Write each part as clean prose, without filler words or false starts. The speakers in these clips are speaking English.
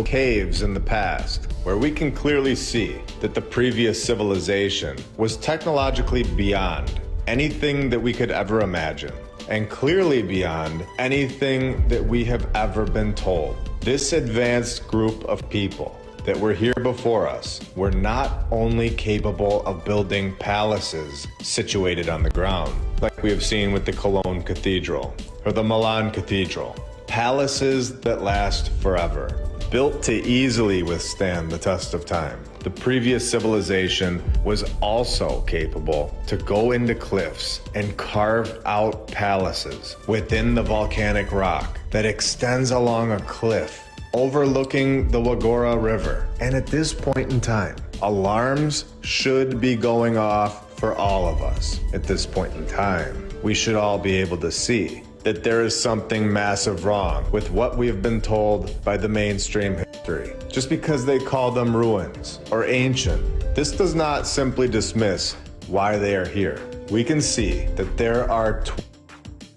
caves in the past, where we can clearly see that the previous civilization was technologically beyond anything that we could ever imagine, and clearly beyond anything that we have ever been told. This advanced group of people that were here before us were not only capable of building palaces situated on the ground, like we have seen with the Cologne Cathedral or the Milan Cathedral, palaces that last forever, built to easily withstand the test of time. The previous civilization was also capable to go into cliffs and carve out palaces within the volcanic rock that extends along a cliff overlooking the Lagora River. And at this point in time, alarms should be going off for all of us. At this point in time, we should all be able to see that there is something massive wrong with what we have been told by the mainstream history. Just because they call them ruins or ancient, this does not simply dismiss why they are here. We can see that there are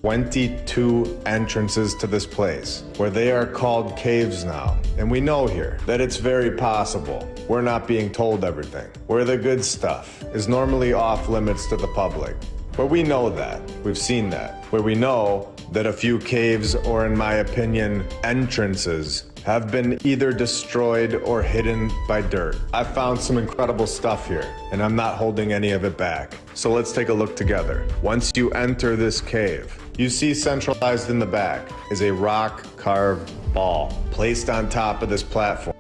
22 entrances to this place, where they are called caves now. And we know here that it's very possible we're not being told everything, where the good stuff is normally off limits to the public. Where we know that, we've seen that, where we know that a few caves, or in my opinion, entrances, have been either destroyed or hidden by dirt. I've found some incredible stuff here, and I'm not holding any of it back. So let's take a look together. Once you enter this cave, you see centralized in the back is a rock-carved ball placed on top of this platform.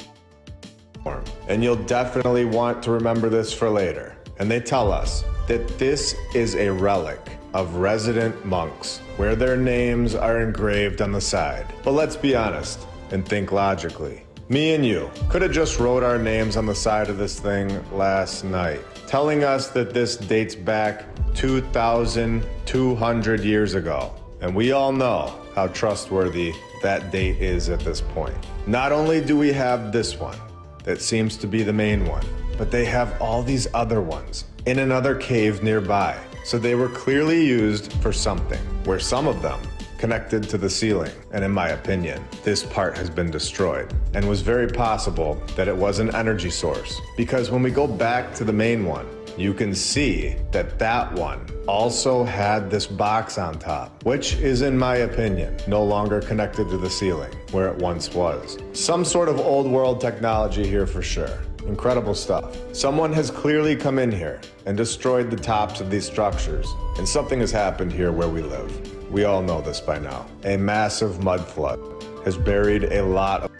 And you'll definitely want to remember this for later. And they tell us that this is a relic of resident monks, where their names are engraved on the side. But let's be honest and think logically. Me and you could have just wrote our names on the side of this thing last night, telling us that this dates back 2,200 years ago. And we all know how trustworthy that date is at this point. Not only do we have this one that seems to be the main one, but they have all these other ones in another cave nearby. So they were clearly used for something, where some of them connected to the ceiling. And in my opinion, this part has been destroyed, and was very possible that it was an energy source. Because when we go back to the main one, you can see that that one also had this box on top, which is, in my opinion, no longer connected to the ceiling where it once was. Some sort of old world technology here for sure. Incredible stuff. Someone has clearly come in here and destroyed the tops of these structures, and something has happened here where we live. We all know this by now. A massive mud flood has buried a lot of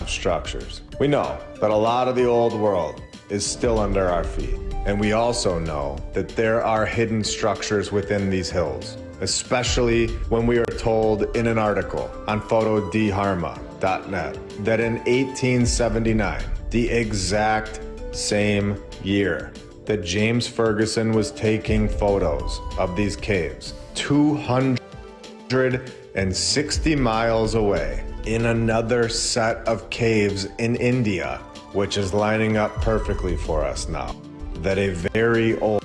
structures. We know that a lot of the old world is still under our feet. And we also know that there are hidden structures within these hills, especially when we are told in an article on photodharma.net that in 1879, the exact same year that James Ferguson was taking photos of these caves, 260 miles away, in another set of caves in India, which is lining up perfectly for us now, that a very old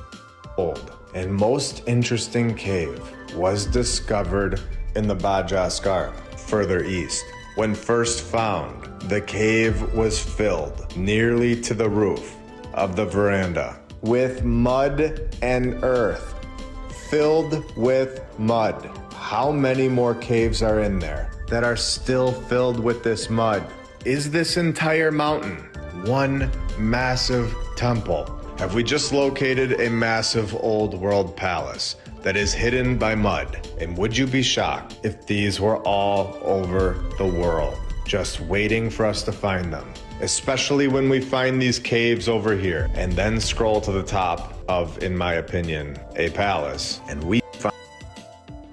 and most interesting cave was discovered in the Baja Scarp, further east. When first found, the cave was filled nearly to the roof of the veranda with mud and earth, filled with mud. How many more caves are in there that are still filled with this mud? Is this entire mountain one massive temple? Have we just located a massive old world palace that is hidden by mud? And would you be shocked if these were all over the world, just waiting for us to find them? Especially when we find these caves over here and then scroll to the top of, in my opinion, a palace, and we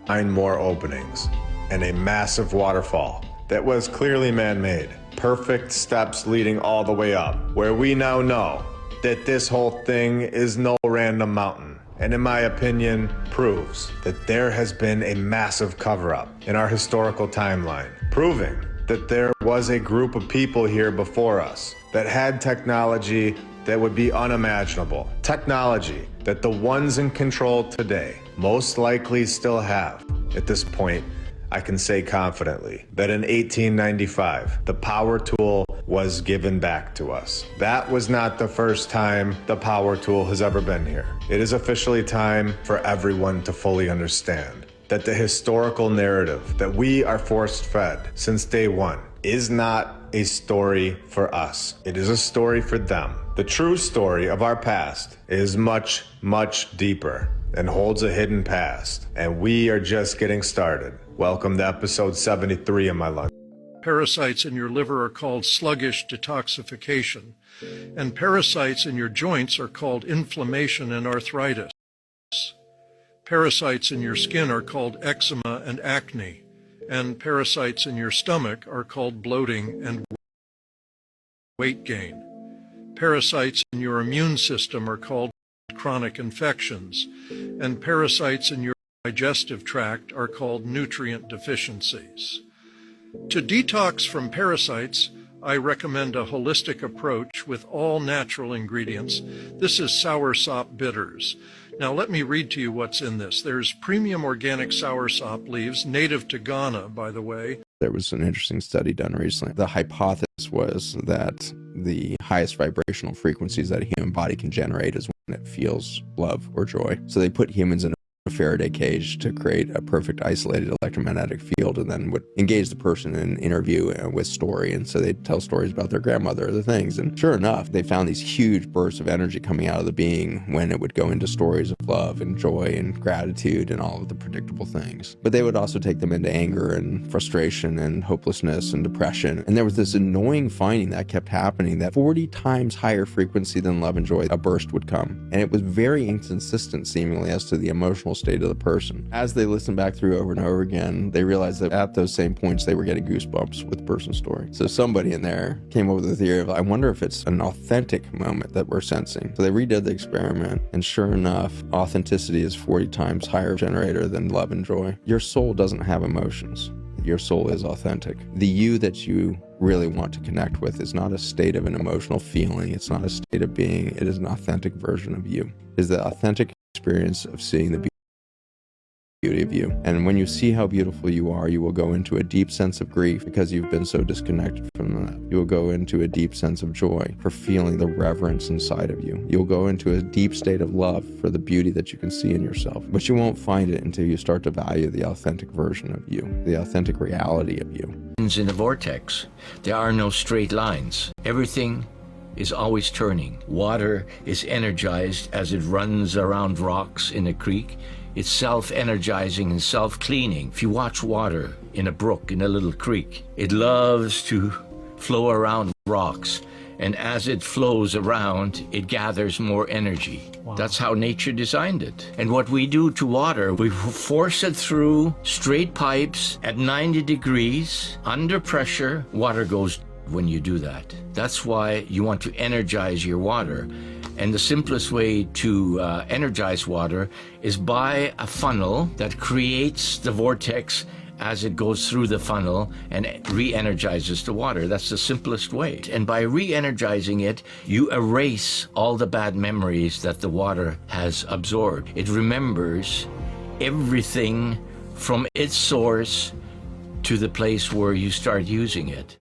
find more openings and a massive waterfall that was clearly man-made. Perfect steps leading all the way up, where we now know that this whole thing is no random mountain, and in my opinion, proves that there has been a massive cover-up in our historical timeline, proving that there was a group of people here before us that had technology that would be unimaginable. Technology that the ones in control today most likely still have. At this point, I can say confidently that in 1895, the power tool was given back to us. That was not the first time the power tool has ever been here. It is officially time for everyone to fully understand that the historical narrative that we are forced fed since day one is not a story for us. It is a story for them. The true story of our past is much, much deeper and holds a hidden past. And we are just getting started. Welcome to episode 73 of my lunch. Parasites in your liver are called sluggish detoxification, and parasites in your joints are called inflammation and arthritis. Parasites in your skin are called eczema and acne, and parasites in your stomach are called bloating and weight gain. Parasites in your immune system are called chronic infections, and parasites in your digestive tract are called nutrient deficiencies. To detox from parasites, I recommend a holistic approach with all natural ingredients. This is soursop bitters. Now let me read to you what's in this. There's premium organic soursop leaves, native to Ghana, by the way. There was an interesting study done recently. The hypothesis was that the highest vibrational frequencies that a human body can generate is when it feels love or joy. So they put humans in a Faraday cage to create a perfect isolated electromagnetic field, and then would engage the person in an interview with story. And so they'd tell stories about their grandmother or the things. And sure enough, they found these huge bursts of energy coming out of the being when it would go into stories of love and joy and gratitude and all of the predictable things. But they would also take them into anger and frustration and hopelessness and depression. And there was this annoying finding that kept happening, that 40 times higher frequency than love and joy, a burst would come. And it was very inconsistent seemingly as to the emotional state of the person. As they listened back through over and over again, they realized that at those same points they were getting goosebumps with the person's story. So somebody in there came up with the theory of, I wonder if it's an authentic moment that we're sensing. So they redid the experiment, and sure enough, authenticity is 40 times higher generator than love and joy. Your soul doesn't have emotions. Your soul is authentic. The you that you really want to connect with is not a state of an emotional feeling. It's not a state of being. It is an authentic version of you. It is the authentic experience of seeing the beauty of you. And when you see how beautiful you are, you will go into a deep sense of grief because you've been so disconnected from that. You will go into a deep sense of joy for feeling the reverence inside of you. You'll go into a deep state of love for the beauty that you can see in yourself. But you won't find it until you start to value the authentic version of you, the authentic reality of you. In the vortex, there are no straight lines. Everything is always turning. Water is energized as it runs around rocks in a creek. It's self-energizing and self-cleaning. If you watch water in a brook, in a little creek, it loves to flow around rocks. And as it flows around, it gathers more energy. Wow. That's how nature designed it. And what we do to water, we force it through straight pipes at 90 degrees, under pressure. Water goes when you do that. That's why you want to energize your water. And the simplest way to energize water is by a funnel that creates the vortex as it goes through the funnel and re-energizes the water. That's the simplest way. And by re-energizing it, you erase all the bad memories that the water has absorbed. It remembers everything from its source to the place where you start using it.